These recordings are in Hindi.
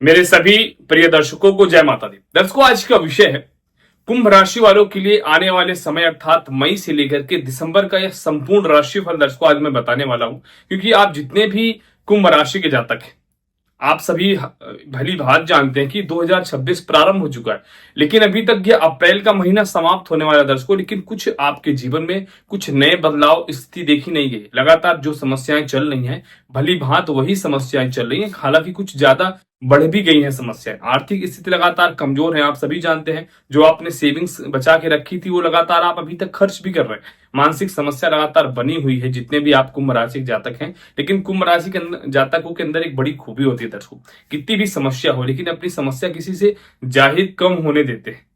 मेरे सभी प्रिय दर्शकों को जय माता दी। दर्शकों, आज का विषय है कुंभ राशि वालों के लिए आने वाले समय अर्थात मई से लेकर के दिसंबर का यह संपूर्ण राशिफल दर्शकों आज मैं बताने वाला हूं, क्योंकि आप जितने भी कुंभ राशि के जातक हैं आप सभी भली भांति जानते हैं कि 2026 प्रारंभ हो चुका है, लेकिन अभी तक यह अप्रैल का महीना समाप्त होने वाला है दर्शकों। लेकिन कुछ आपके जीवन में कुछ नए बदलाव स्थिति देखी नहीं गई। लगातार जो समस्याएं चल रही हैं भली भांति वही समस्याएं चल रही हैं, हालांकि कुछ ज्यादा बढ़ भी गई हैं समस्याएं। आर्थिक स्थिति लगातार कमजोर है, आप सभी जानते हैं। जो आपने सेविंग्स बचा के रखी थी वो लगातार आप अभी तक खर्च भी कर रहे हैं। मानसिक समस्या लगातार बनी हुई है जितने भी आप कुंभ राशि के जातक हैं। लेकिन कुंभ राशि के जातकों के अंदर एक बड़ी खूबी होती है दर्शकों, कितनी भी समस्या हो लेकिन अपनी समस्या किसी से जाहिर कम होने देते हैं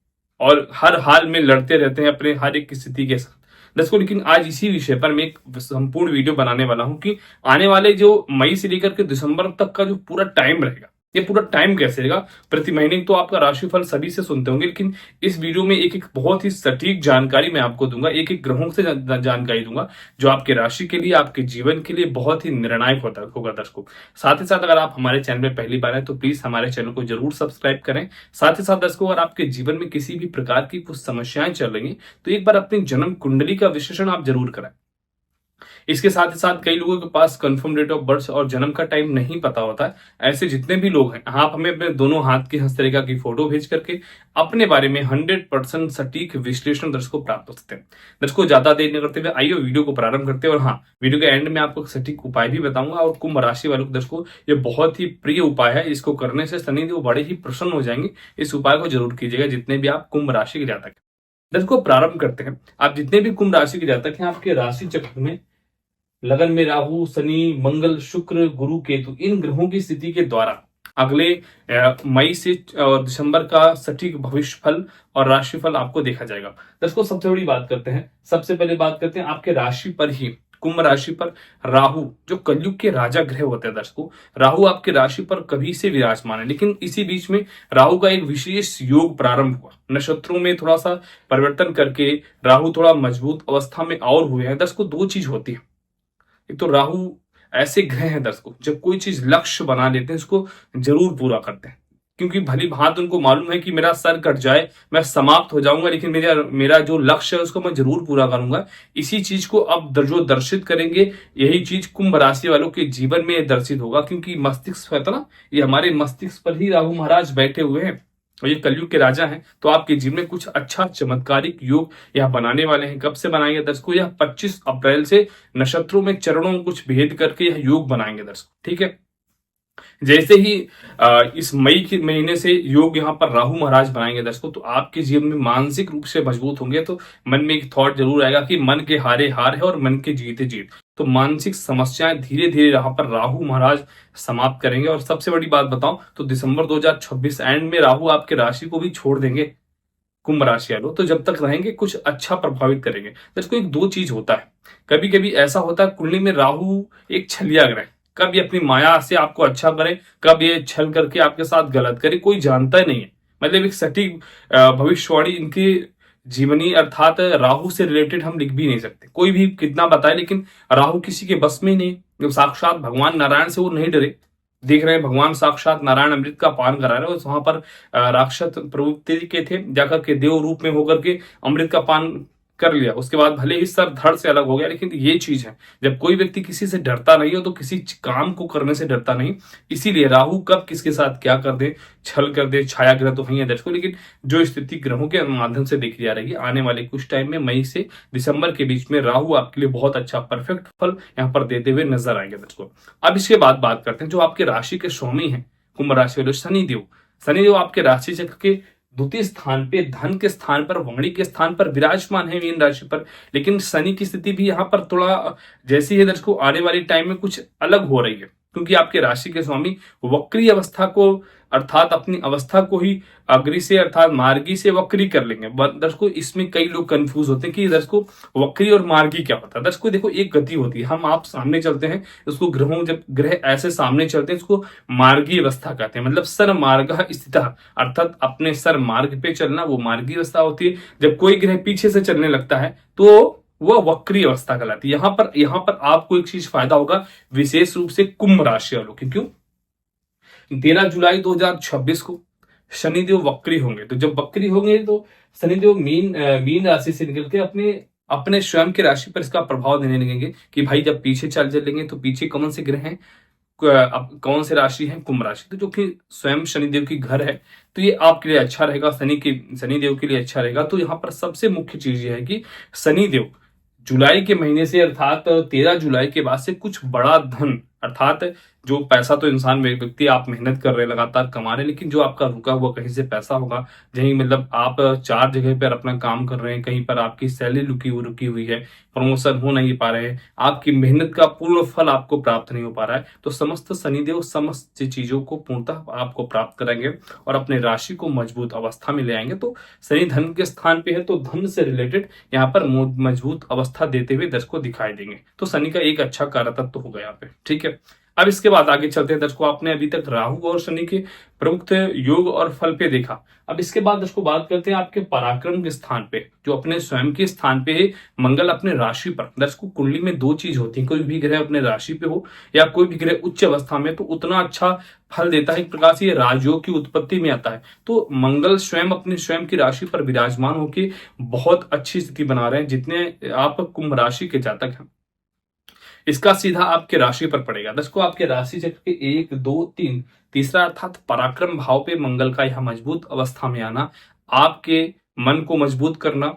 और हर हाल में लड़ते रहते हैं अपने हर एक स्थिति के साथ दर्शकों। लेकिन आज इसी विषय पर मैं एक संपूर्ण वीडियो बनाने वाला हूं कि आने वाले जो मई से लेकर के दिसंबर तक का जो पूरा टाइम रहेगा, ये पूरा टाइम कैसे रहेगा। प्रति महीने तो आपका राशिफल सभी से सुनते होंगे, लेकिन इस वीडियो में एक एक बहुत ही सटीक जानकारी मैं आपको दूंगा, एक एक ग्रहों से जानकारी दूंगा जो आपके राशि के लिए, आपके जीवन के लिए बहुत ही निर्णायक होगा दर्शकों। साथ ही साथ अगर आप हमारे चैनल में पहली बार हैं तो प्लीज हमारे चैनल को जरूर सब्सक्राइब करें। साथ ही साथ दर्शकों, अगर आपके जीवन में किसी भी प्रकार की कुछ समस्याएं चल रही हैं तो एक बार अपनी जन्म कुंडली का विश्लेषण आप जरूर कराएं। इसके साथ ही साथ कई लोगों के पास कंफर्म डेट ऑफ बर्थ और जन्म का टाइम नहीं पता होता है। ऐसे जितने भी लोग हैं आप हमें अपने दोनों हाथ की हस्तरेखा की फोटो भेज करके अपने बारे में 100% सटीक विश्लेषण दर्शकों प्राप्त हो सकते हैं। दर्शकों, ज्यादा देर नहीं करते हुए आइए वीडियो को प्रारंभ करते हैं। और हाँ, वीडियो के एंड में आपको सटीक उपाय भी बताऊंगा। और कुंभ राशि वालों को दर्शकों ये बहुत ही प्रिय उपाय है, इसको करने से शनिदेव बड़े ही प्रसन्न हो जाएंगे। इस उपाय को जरूर कीजिएगा जितने भी आप कुंभ राशि के जातक हैं। दर्शकों, प्रारंभ करते हैं। आप जितने भी कुंभ राशि के जातक हैं आपके राशि चक्र में लगन में राहु, शनि, मंगल, शुक्र, गुरु, केतु, इन ग्रहों की स्थिति के द्वारा अगले मई से दिसंबर का सटीक भविष्य फल और राशिफल आपको देखा जाएगा। दर्शकों, सबसे बड़ी बात करते हैं, सबसे पहले बात करते हैं आपके राशि पर ही, कुंभ राशि पर राहु जो कलयुग के राजा ग्रह होते हैं दर्शकों। राहु आपके राशि पर कभी से विराजमान है, लेकिन इसी बीच में राहु का एक विशेष योग प्रारंभ हुआ। नक्षत्रों में थोड़ा सा परिवर्तन करके राहु थोड़ा मजबूत अवस्था में और हुए हैं। दर्शकों, दो चीज होती है, एक तो राहु ऐसे ग्रह हैं दर्शकों जब कोई चीज लक्ष्य बना लेते हैं उसको जरूर पूरा करते हैं, क्योंकि भली भांति उनको मालूम है कि मेरा सर कट जाए, मैं समाप्त हो जाऊंगा, लेकिन मेरा मेरा जो लक्ष्य है उसको मैं जरूर पूरा करूंगा। इसी चीज को अब जो दर्शित करेंगे, यही चीज कुंभ राशि वालों के जीवन में दर्शित होगा, क्योंकि मस्तिष्क है ना, ये हमारे मस्तिष्क पर ही राहु महाराज बैठे हुए हैं और ये कलयुग के राजा हैं। तो आपके जीवन में कुछ अच्छा चमत्कारिक योग यह बनाने वाले हैं। कब से बनाएंगे दर्शकों? यह 25 अप्रैल से नक्षत्रों में चरणों में कुछ भेद करके यह योग बनाएंगे दर्शकों, ठीक है। जैसे ही इस मई के महीने से योग यहाँ पर राहु महाराज बनाएंगे दर्शकों, तो आपके जीवन में मानसिक रूप से मजबूत होंगे। तो मन में एक थॉट जरूर आएगा कि मन के हारे हार है और मन के जीते जीत। तो मानसिक समस्याएं धीरे धीरे यहाँ पर राहु महाराज समाप्त करेंगे। और सबसे बड़ी बात बताऊं तो दिसंबर 2026 एंड में राहु आपके राशि को भी छोड़ देंगे। कुंभ राशि वालों तो जब तक रहेंगे कुछ अच्छा प्रभावित करेंगे। दर्शकों, एक दो चीज होता है, कभी कभी ऐसा होता है कुंडली में राहु एक छलिया ग्रह, कब ये अपनी माया से आपको अच्छा करे, कब ये छल करके आपके साथ गलत करे, कोई जानता ही नहीं है। मतलब एक सटीक भविष्यवाणी इनकी जीवनी अर्थात राहु से रिलेटेड हम लिख भी नहीं सकते, कोई भी कितना बताए, लेकिन राहु किसी के बस में ही नहीं। जो साक्षात भगवान नारायण से वो नहीं डरे, देख रहे हैं भगवान साक्षात नारायण अमृत का पान करा रहे हैं, वहां पर राक्षस प्रवृत्ति के थे, जाकर के देव रूप में होकर के अमृत का पान कर लिया। उसके बाद भले ही सर धड़ से अलग हो गया, लेकिन ये चीज है जब कोई व्यक्ति किसी से डरता नहीं हो तो किसी काम को करने से डरता नहीं। इसीलिए राहु कब किसके साथ क्या कर दे, छल कर दे, छाया ग्रह तो नहीं है दर्शकों, लेकिन जो स्थिति ग्रहों के माध्यम से देखी जा रही है आने वाले कुछ टाइम में मई से दिसंबर के बीच में राहु आपके लिए बहुत अच्छा परफेक्ट फल यहाँ पर देते हुए नजर आएंगे दर्शकों। अब इसके बाद बात करते हैं जो आपके राशि के स्वामी है कुंभ राशि वाले शनिदेव। शनिदेव आपके राशि चक्र के द्वितीय स्थान पे, धन के स्थान पर, वाणी के स्थान पर विराजमान है मीन राशि पर। लेकिन शनि की स्थिति भी यहाँ पर थोड़ा जैसी है दर्शकों आने वाली टाइम में कुछ अलग हो रही है, क्योंकि आपके राशि के स्वामी वक्री अवस्था को अर्थात अपनी अवस्था को ही अग्री से अर्थात मार्गी से वक्री कर लेंगे। दर्शकों, इसमें कई लोग कंफ्यूज होते हैं कि दर्शकों वक्री और मार्गी क्या होता है। दर्शकों देखो, एक गति होती है, हम आप सामने चलते हैं, उसको ग्रहों जब ग्रह ऐसे सामने चलते हैं उसको मार्गी अवस्था कहते हैं। मतलब सर मार्ग स्थित अर्थात अपने सर मार्ग पे चलना, वो मार्गी अवस्था होती है। जब कोई ग्रह पीछे से चलने लगता है तो वह वक्री अवस्था कहलाती है। यहाँ पर आपको एक चीज फायदा होगा विशेष रूप से कुंभ राशि वालों की। क्यों? 13 जुलाई 2026 को शनिदेव वक्री होंगे। तो जब वक्री होंगे तो शनिदेव मीन राशि से निकल के अपने अपने स्वयं की राशि पर इसका प्रभाव देने लगेंगे कि भाई जब पीछे चलेंगे तो पीछे कौन से ग्रह हैं, अब कौन सी राशि है, कुंभ राशि, तो जो कि स्वयं शनिदेव की घर है, तो ये आपके लिए अच्छा रहेगा, शनिदेव के लिए अच्छा रहेगा। तो यहाँ पर सबसे मुख्य चीज ये है कि शनिदेव जुलाई के महीने से अर्थात 13 जुलाई के बाद से कुछ बड़ा धन, अर्थात जो पैसा तो इंसान व्यक्ति आप मेहनत कर रहे हैं, लगातार कमा रहे हैं, लेकिन जो आपका रुका हुआ कहीं से पैसा होगा, कहीं मतलब आप 4 जगह पर अपना काम कर रहे हैं, कहीं पर आपकी सैलरी रुकी हुई है, प्रमोशन हो नहीं पा रहे हैं, आपकी मेहनत का पूर्ण फल आपको प्राप्त नहीं हो पा रहा है, तो समस्त शनिदेव समस्त चीजों को पूर्णतः आपको प्राप्त कराएंगे और अपने राशि को मजबूत अवस्था में ले आएंगे। तो शनि धन के स्थान पे है, तो धन से रिलेटेड यहाँ पर मजबूत अवस्था देते हुए दर्शकों दिखाई देंगे। तो शनि का एक अच्छा कारकत्व होगा यहाँ पे, ठीक है। अब इसके बाद आगे चलते हैं दर्शकों, आपने अभी तक राहु और शनि के प्रमुख योग और फल पे देखा। अब इसके बाद दर्शकों बात करते हैं आपके पराक्रम के स्थान पे, जो अपने स्वयं के स्थान पे है मंगल अपने राशि पर। दर्शकों कुंडली में 2 चीज होती है, कोई भी ग्रह अपने राशि पे हो या कोई भी ग्रह उच्च अवस्था में, तो उतना अच्छा फल देता है। एक प्रकार से ये राजयोग की उत्पत्ति में आता है। तो मंगल स्वयं अपने स्वयं की राशि पर विराजमान होकर बहुत अच्छी स्थिति बना रहे हैं। जितने आप कुंभ राशि के जातक हैं, इसका सीधा आपके राशि पर पड़ेगा। दर्शकों आपके राशि चक्र के 1, 2, 3 तीसरा अर्थात पराक्रम भाव पे मंगल का यह मजबूत अवस्था में आना, आपके मन को मजबूत करना,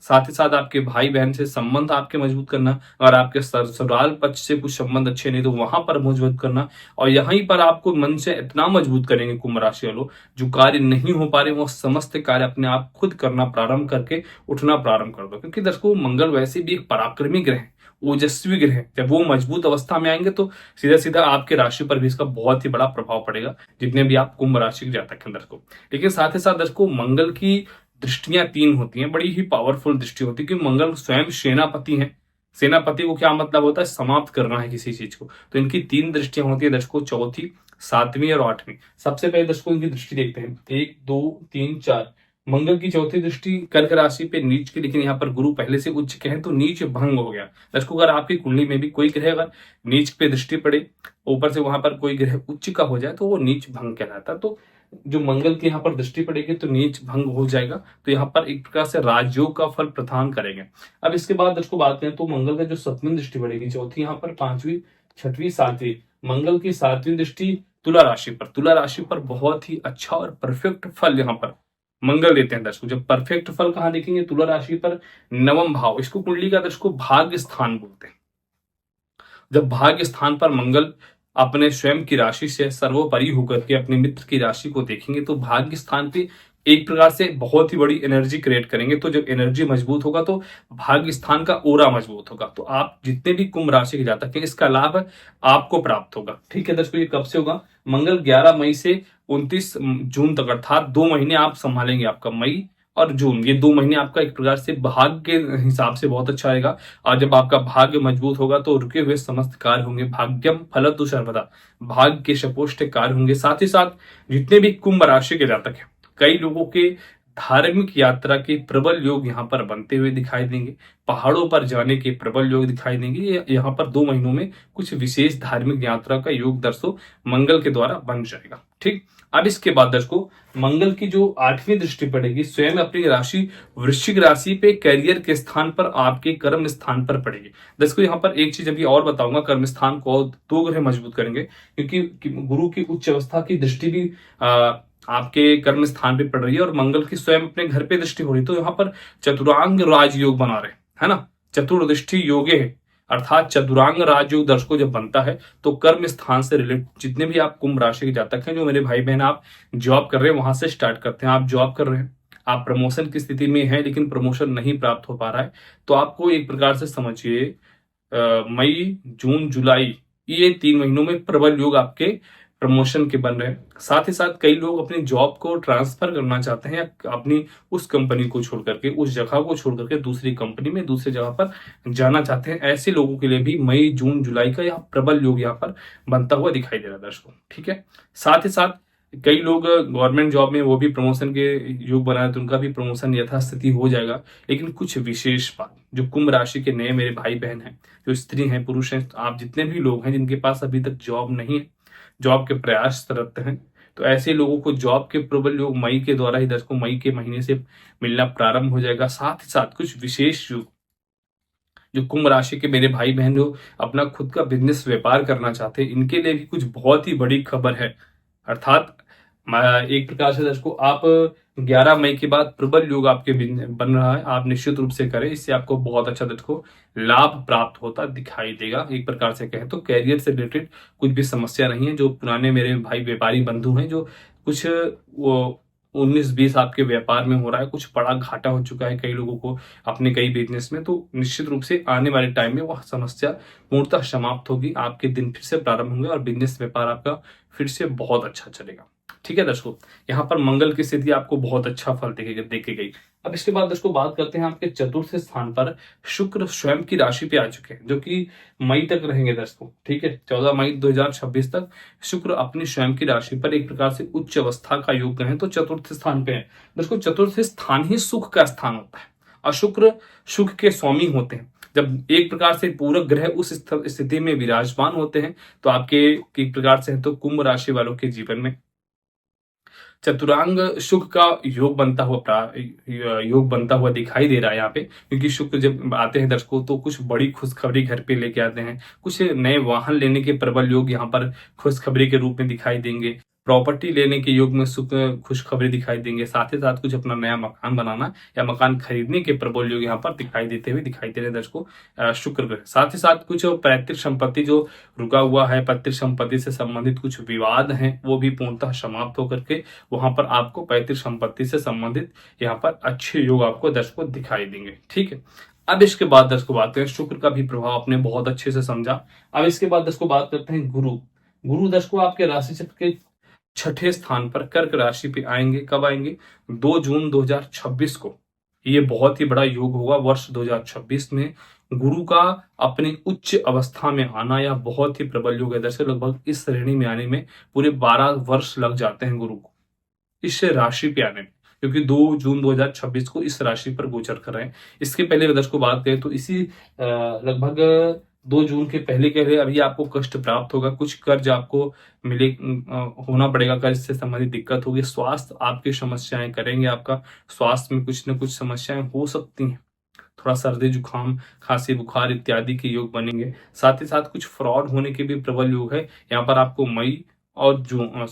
साथ ही साथ आपके भाई बहन से संबंध आपके मजबूत करना, और आपके ससुराल पक्ष से कुछ संबंध अच्छे नहीं तो वहां पर मजबूत करना, और यहीं पर आपको मन से इतना मजबूत करेंगे कुंभ राशि वालों, जो कार्य नहीं हो पा रहे वो समस्त कार्य अपने आप खुद करना प्रारंभ करके उठना प्रारंभ कर दो। क्योंकि दर्शकों मंगल वैसे भी एक पराक्रमी ग्रह है, ओजस्वी ग्रह है। जब वो मजबूत अवस्था में आएंगे तो सीधा सीधा आपके राशि पर भी इसका बहुत ही बड़ा प्रभाव पड़ेगा, जितने भी आप कुंभ राशि के जातक हैं दर्शकों। लेकिन साथ ही साथ दर्शकों मंगल की दृष्टियां 3 होती हैं, बड़ी ही पावरफुल दृष्टि होती है, क्योंकि मंगल स्वयं सेनापति है। सेनापति को क्या मतलब होता है, समाप्त करना है किसी चीज को। तो इनकी 3 दृष्टियां होती है दर्शकों, चौथी, 7वीं और 8वीं। सबसे पहले दर्शकों इनकी दृष्टि देखते हैं, 1, 2, 3, 4। मंगल की चौथी दृष्टि कर्क राशि पे नीच की, लेकिन यहाँ पर गुरु पहले से उच्च के हैं तो नीच भंग हो गया। दर्शकों अगर आपकी कुंडली में भी कोई ग्रह अगर नीच पे दृष्टि पड़े, ऊपर से वहां पर कोई ग्रह उच्च का हो जाए तो वो नीच भंग कहलाता है। तो जो मंगल की यहाँ पर दृष्टि पड़ेगी तो नीच भंग हो जाएगा, तो यहाँ पर एक प्रकार से राजयोग का फल प्रदान करेंगे। अब इसके बाद दर्शकों बात करें तो मंगल का जो 7वीं दृष्टि पड़ेगी, चौथी, यहाँ पर 5वीं, 6वीं, 7वीं, मंगल की 7वीं दृष्टि तुला राशि पर। तुला राशि पर बहुत ही अच्छा और परफेक्ट फल यहाँ पर मंगल देते हैं दर्शकों। जब परफेक्ट फल कहां देखेंगे, तुला राशि पर 9वां भाव, इसको कुंडली का दर्शकों भाग्य स्थान बोलते हैं। जब भाग्य स्थान पर मंगल अपने स्वयं की राशि से सर्वोपरि होकर के अपने मित्र की राशि को देखेंगे तो भाग्य स्थान पे एक प्रकार से बहुत ही बड़ी एनर्जी क्रिएट करेंगे। तो जब एनर्जी मजबूत होगा तो भाग्य स्थान का ओरा मजबूत होगा, तो आप जितने भी कुंभ राशि के जातक हैं इसका लाभ आपको प्राप्त होगा। ठीक है दर्शकों, ये कब से होगा, मंगल 11 मई से 29 जून तक, अर्थात 2 महीने आप संभालेंगे। आपका मई और जून, ये 2 महीने आपका एक प्रकार से भाग्य के हिसाब से बहुत अच्छा रहेगा। और जब आपका भाग्य मजबूत होगा तो रुके हुए समस्त कार्य होंगे। भाग्यम फलतु सर्वदा, भाग्य के सपोष्ट कार्य होंगे। साथ ही साथ जितने भी कुंभ राशि के जातक हैं, कई लोगों के धार्मिक यात्रा के प्रबल योग यहाँ पर बनते हुए दिखाई देंगे। पहाड़ों पर जाने के प्रबल योग दिखाई देंगे। यहाँ पर 2 महीनों में कुछ विशेष धार्मिक यात्रा का योग दर्शकों मंगल के द्वारा बन जाएगा। ठीक, अब इसके बाद दर्शकों मंगल की जो 8वीं दृष्टि पड़ेगी स्वयं अपनी राशि वृश्चिक राशि पे करियर के स्थान पर, आपके कर्म स्थान पर पड़ेगी। दर्शकों यहाँ पर एक चीज अभी और बताऊंगा, कर्म स्थान को 2 ग्रह मजबूत करेंगे, क्योंकि गुरु की उच्च अवस्था की दृष्टि भी आपके कर्म स्थान पे पड़ रही है और मंगल की स्वयं अपने घर पे दृष्टि हो रही है। तो यहाँ पर चतुरांग राजयोग बना रहे है ना, चतुर्दृष्टि योगे है, अर्थात चतुरांग राजयोग दर्शकों जब बनता है तो कर्म स्थान से रिलेटेड जितने भी आप कुंभ राशि के जातक हैं, जो मेरे भाई बहन आप जॉब कर रहे हैं वहां से स्टार्ट करते हैं। आप जॉब कर रहे हैं, आप प्रमोशन की स्थिति में हैं लेकिन प्रमोशन नहीं प्राप्त हो पा रहा है, तो आपको एक प्रकार से समझिए मई, जून, जुलाई, ये 3 महीनों में प्रबल योग आपके प्रमोशन के बन रहे हैं। साथ ही साथ कई लोग अपनी जॉब को ट्रांसफर करना चाहते हैं, अपनी उस कंपनी को छोड़ करके, उस जगह को छोड़ करके दूसरी कंपनी में दूसरी जगह पर जाना चाहते हैं। ऐसे लोगों के लिए भी मई, जून, जुलाई का यहाँ प्रबल योग यहाँ पर बनता हुआ दिखाई दे रहा है दर्शकों। ठीक है, साथ ही साथ कई लोग गवर्नमेंट जॉब में वो भी प्रमोशन के योग बनाए तो उनका भी प्रमोशन यथास्थिति हो जाएगा। लेकिन कुछ विशेष बात, जो कुंभ राशि के नए मेरे भाई बहन हैं, जो स्त्री हैं, पुरुष हैं, आप जितने भी लोग हैं जिनके पास अभी तक जॉब नहीं है, जॉब के प्रयासरत हैं, तो ऐसे लोगों को जॉब के प्रबल योग मई के द्वारा ही दर्शकों मई के महीने से मिलना प्रारंभ हो जाएगा। साथ ही साथ कुछ विशेष योग जो कुंभ राशि के मेरे भाई बहन जो अपना खुद का बिजनेस व्यापार करना चाहते हैं, इनके लिए भी कुछ बहुत ही बड़ी खबर है। अर्थात एक प्रकार से दर्शकों आप 11 मई के बाद प्रबल योग आपके बन रहा है, आप निश्चित रूप से करें, इससे आपको बहुत अच्छा दर्शकों लाभ प्राप्त होता दिखाई देगा। एक प्रकार से कहें तो कैरियर से रिलेटेड कुछ भी समस्या नहीं है। जो पुराने मेरे भाई व्यापारी बंधु हैं, जो कुछ वो 19-20 आपके व्यापार में हो रहा है, कुछ बड़ा घाटा हो चुका है कई लोगों को अपने कई बिजनेस में, तो निश्चित रूप से आने वाले टाइम में वह समस्या पूर्णतः समाप्त होगी, आपके दिन फिर से प्रारंभ होंगे और बिजनेस व्यापार आपका फिर से बहुत अच्छा चलेगा। ठीक है दर्शकों, यहाँ पर मंगल की स्थिति आपको बहुत अच्छा फल देखी गई। अब इसके बाद दर्शकों बात करते हैं आपके चतुर्थ स्थान पर शुक्र स्वयं की राशि पे आ चुके हैं, जो कि मई तक रहेंगे दर्शकों। ठीक है, 14 मई 2026 तक शुक्र अपनी स्वयं की राशि पर एक प्रकार से उच्च अवस्था का योग है, तो चतुर्थ स्थान पे है दर्शकों। चतुर्थ स्थान ही सुख का स्थान होता है और शुक्र सुख के स्वामी होते हैं। जब एक प्रकार से पूरक ग्रह उस स्थिति में विराजमान होते हैं, तो आपके एक प्रकार से है तो कुंभ राशि वालों के जीवन में चतुरांग शुक्र का योग बनता हुआ दिखाई दे रहा है यहाँ पे, क्योंकि शुक्र जब आते हैं दर्शकों तो कुछ बड़ी खुशखबरी घर पे लेके आते हैं। कुछ नए वाहन लेने के प्रबल योग यहाँ पर खुशखबरी के रूप में दिखाई देंगे। प्रॉपर्टी लेने के योग में खुशखबरी दिखाई देंगे। साथ ही साथ कुछ अपना नया मकान बनाना या मकान खरीदने के प्रबल योग यहाँ पर दिखाई दिखाई दे रहे हैं दर्शकों शुक्र ग्रह। साथ ही साथ कुछ पैतृक संपत्ति जो रुका हुआ है, पैतृक संपत्ति से संबंधित कुछ विवाद हैं, वो भी पूर्णतः समाप्त होकर के वहां पर आपको पैतृक संपत्ति से संबंधित यहाँ पर अच्छे योग आपको दर्शकों दिखाई देंगे। ठीक है, अब इसके बाद दर्शकों बात करें, शुक्र का भी प्रभाव आपने बहुत अच्छे से समझा। अब इसके बाद दर्शकों बात करते हैं गुरु दर्शकों आपके राशि चक्र के छठे स्थान पर कर्क राशि पे आएंगे। कब आएंगे? 2 जून 2026 को। ये बहुत ही बड़ा योग होगा वर्ष 2026 में। गुरु का अपनी उच्च अवस्था में आना या बहुत ही प्रबल योग है दर्शक। लगभग इस श्रेणी में आने में पूरे 12 वर्ष लग जाते हैं गुरु को इस राशि पे आने में, क्योंकि 2 जून 2026 को इस राशि पर गोचर कर रहे हैं। इसके पहले दर्शक को बात करें तो इसी लगभग 2 जून के पहले कह रहे अभी आपको कष्ट प्राप्त होगा, कुछ कर्ज आपको मिले होना पड़ेगा, कर्ज से संबंधित दिक्कत होगी। स्वास्थ्य आपकी समस्याएं करेंगे, आपका स्वास्थ्य में कुछ न कुछ समस्याएं हो सकती हैं। थोड़ा सर्दी जुकाम खांसी बुखार इत्यादि के योग बनेंगे। साथ ही साथ कुछ फ्रॉड होने के भी प्रबल योग है। यहाँ पर आपको मई और जून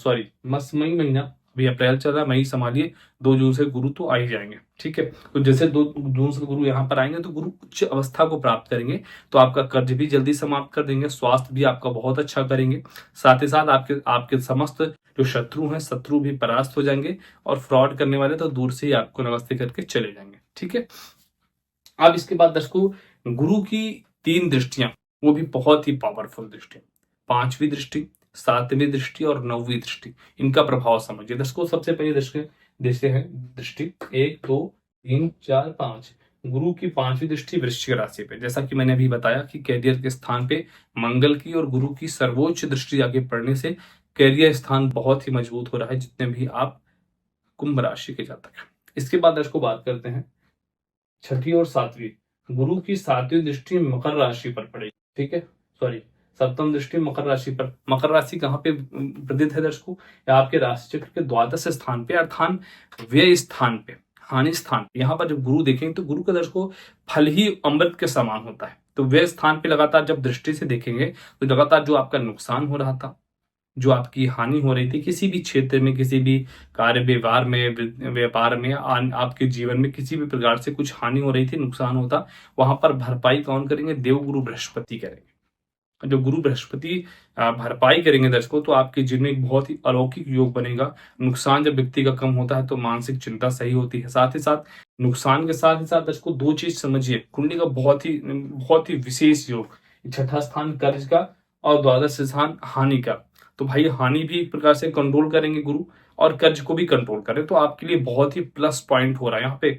मई महीना, अभी अप्रैल चल रहा है, मई संभालिए, 2 जून से गुरु तो आ ही जाएंगे। ठीक है, तो जैसे 2 जून से गुरु यहाँ पर आएंगे तो गुरु उच्च अवस्था को प्राप्त करेंगे, तो आपका कर्ज भी जल्दी समाप्त कर देंगे, स्वास्थ्य भी आपका बहुत अच्छा करेंगे। साथ ही साथ आपके समस्त जो शत्रु हैं, शत्रु भी परास्त हो जाएंगे और फ्रॉड करने वाले तो दूर से ही आपको नमस्ते करके चले जाएंगे। ठीक है, अब इसके बाद दर्शकों गुरु की 3 दृष्टियां, वो भी बहुत ही पावरफुल दृष्टि, 5वीं दृष्टि, 7वीं दृष्टि और 9वीं दृष्टि, इनका प्रभाव समझिए दर्शकों। सबसे पहली दृष्टि है दृष्टि 1 2 3 4 5, गुरु की 5वीं दृष्टि वृश्चिक राशि पे। जैसा कि मैंने अभी बताया कि कैरियर के स्थान पे मंगल की और गुरु की सर्वोच्च दृष्टि आगे पड़ने से कैरियर स्थान बहुत ही मजबूत हो रहा है, जितने भी आप कुंभ राशि के जातक हैं। इसके बाद दर्शकों बात करते हैं 6ठी और 7वीं, गुरु की 7वीं दृष्टि मकर राशि पर पड़ेगी। ठीक है, 7वीं दृष्टि मकर राशि पर। मकर राशि कहाँ पे प्रदित है दर्शकों? आपके राशि चक्र के द्वादश स्थान पे, अर्थात व्यय स्थान पे, हानि स्थान। यहाँ पर जब गुरु देखेंगे तो गुरु का दर्शकों फल ही अमृत के समान होता है। तो व्यय स्थान पे लगातार जब दृष्टि से देखेंगे तो लगातार जो आपका नुकसान हो रहा था, जो आपकी हानि हो रही थी किसी भी क्षेत्र में, किसी भी कार्य व्यवहार में, व्यापार में, आपके जीवन में किसी भी प्रकार से कुछ हानि हो रही थी, नुकसान होता, वहां पर भरपाई कौन करेंगे? देवगुरु बृहस्पति करेंगे। जो गुरु बृहस्पति भरपाई करेंगे दर्शकों, तो आपके जीवन में एक बहुत ही अलौकिक योग बनेगा। नुकसान जब व्यक्ति का कम होता है तो मानसिक चिंता सही होती है। साथ ही साथ नुकसान के साथ ही साथ दर्शकों 2 चीज समझिए, कुंडली का बहुत ही विशेष योग, 6ठा स्थान कर्ज का और द्वादश स्थान हानि का। तो भाई हानि भी एक प्रकार से कंट्रोल करेंगे गुरु और कर्ज को भी कंट्रोल करें, तो आपके लिए बहुत ही प्लस पॉइंट हो रहा है यहाँ पे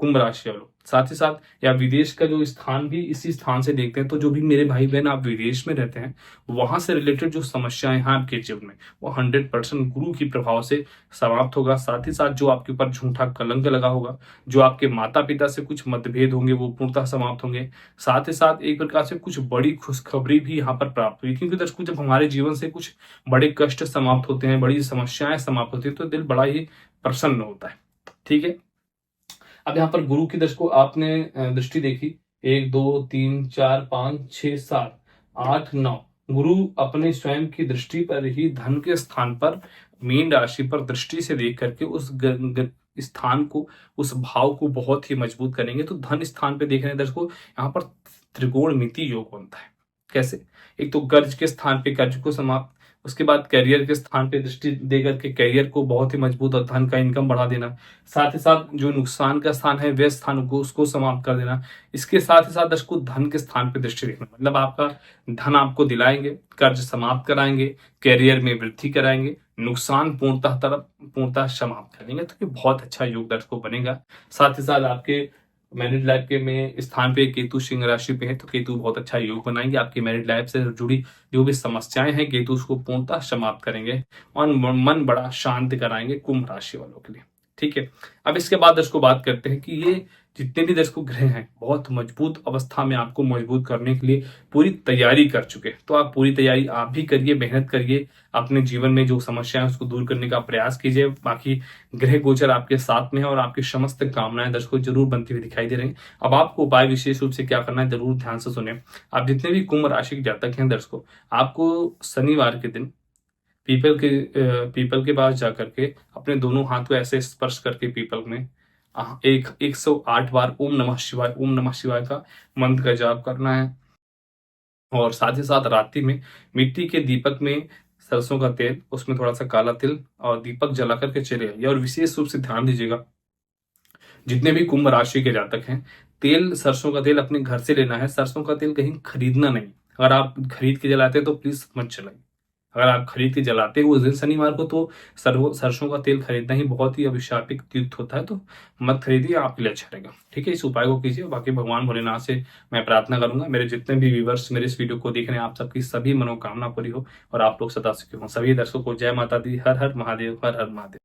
कुंभ राशि वालों। साथ ही साथ या विदेश का जो स्थान भी इसी स्थान से देखते हैं, तो जो भी मेरे भाई बहन आप विदेश में रहते हैं, वहां से रिलेटेड जो समस्याएं हैं आपके जीवन में, वो 100% गुरु की प्रभाव से समाप्त होगा। साथ ही साथ जो आपके ऊपर झूठा कलंक लगा होगा, जो आपके माता पिता से कुछ मतभेद होंगे, वो पूर्णतः समाप्त होंगे। साथ ही साथ एक प्रकार से कुछ बड़ी खुशखबरी भी यहाँ पर प्राप्त हुई, क्योंकि दर्शकों जब हमारे जीवन से कुछ बड़े कष्ट समाप्त होते हैं, बड़ी समस्याएं समाप्त होती है, तो दिल बड़ा ही प्रसन्न होता है। ठीक है, अब यहाँ पर गुरु की दर्शकों आपने दृष्टि देखी, 1 2 3 4 5 6 7 8 9। गुरु अपने स्वयं की दृष्टि पर ही धन के स्थान पर मीन राशि पर दृष्टि से देख करके उस स्थान को, उस भाव को बहुत ही मजबूत करेंगे। तो धन स्थान पे देख रहे हैं दर्शकों, यहाँ पर त्रिकोणमिति योग बनता है। कैसे? एक तो कर्ज के स्थान पे कर्ज को समाप्त, उसके बाद करियर के स्थान पे दृष्टि देकर के करियर को बहुत ही मजबूत और धन का इनकम बढ़ा देना। साथ ही साथ जो नुकसान का स्थान है वह स्थान को उसको समाप्त कर देना। इसके साथ ही साथ दर्शकों धन के स्थान पे दृष्टि देखना, मतलब आपका धन आपको दिलाएंगे, कर्ज समाप्त कराएंगे, करियर में वृद्धि कराएंगे, नुकसान पूर्णतः समाप्त करेंगे। तो ये बहुत अच्छा योग दर्शकों बनेगा। साथ ही साथ आपके मैरिड लाइफ के में स्थान पे केतु सिंह राशि पे है, तो केतु बहुत अच्छा योग बनाएंगे। आपकी मैरिड लाइफ से जुड़ी जो भी समस्याएं हैं, केतु उसको पूर्णतः समाप्त करेंगे और मन बड़ा शांत कराएंगे कुंभ राशि वालों के लिए। ठीक है, अब इसके बाद दर्शकों बात करते हैं कि ये जितने भी दर्शकों ग्रह हैं बहुत मजबूत अवस्था में आपको मजबूत करने के लिए पूरी तैयारी कर चुके हैं। तो आप पूरी तैयारी आप भी करिए, मेहनत करिए, अपने जीवन में जो समस्या है उसको दूर करने का प्रयास कीजिए। बाकी ग्रह गोचर आपके साथ में है और आपकी समस्त कामनाएं दर्शकों जरूर बनती हुई दिखाई दे रही हैं। अब आपको उपाय विशेष रूप से क्या करना है, जरूर ध्यान से सुने। आप जितने भी कुंभ राशि के जातक हैं दर्शकों, आपको शनिवार के दिन पीपल के पास जाकर के अपने दोनों हाथ को ऐसे स्पर्श करके पीपल में 108 बार ओम नमः शिवाय का मंत्र का जाप करना है। और साथ ही साथ रात्रि में मिट्टी के दीपक में सरसों का तेल, उसमें थोड़ा सा काला तिल और दीपक जला करके चले आइए। और विशेष रूप से ध्यान दीजिएगा, जितने भी कुंभ राशि के जातक हैं, तेल सरसों का तेल अपने घर से लेना है, सरसों का तेल कहीं खरीदना नहीं। अगर आप खरीद के जलाते हैं तो प्लीज मत जलाइए। अगर आप खरीद के जलाते हैं उस दिन शनिवार को, तो सरसों का तेल खरीदना ही बहुत ही अभिशापित युक्त होता है, तो मत खरीदिए, आपके लिए अच्छा रहेगा। ठीक है, इस उपाय को कीजिए। बाकी भगवान भोलेनाथ से मैं प्रार्थना करूंगा मेरे जितने भी व्यूवर्स मेरे इस वीडियो को देख रहे हैं, आप सबकी सभी मनोकामना पूरी हो और आप लोग सदा सुखी हो। सभी दर्शकों को जय माता दी। हर हर महादेव, हर हर महादेव।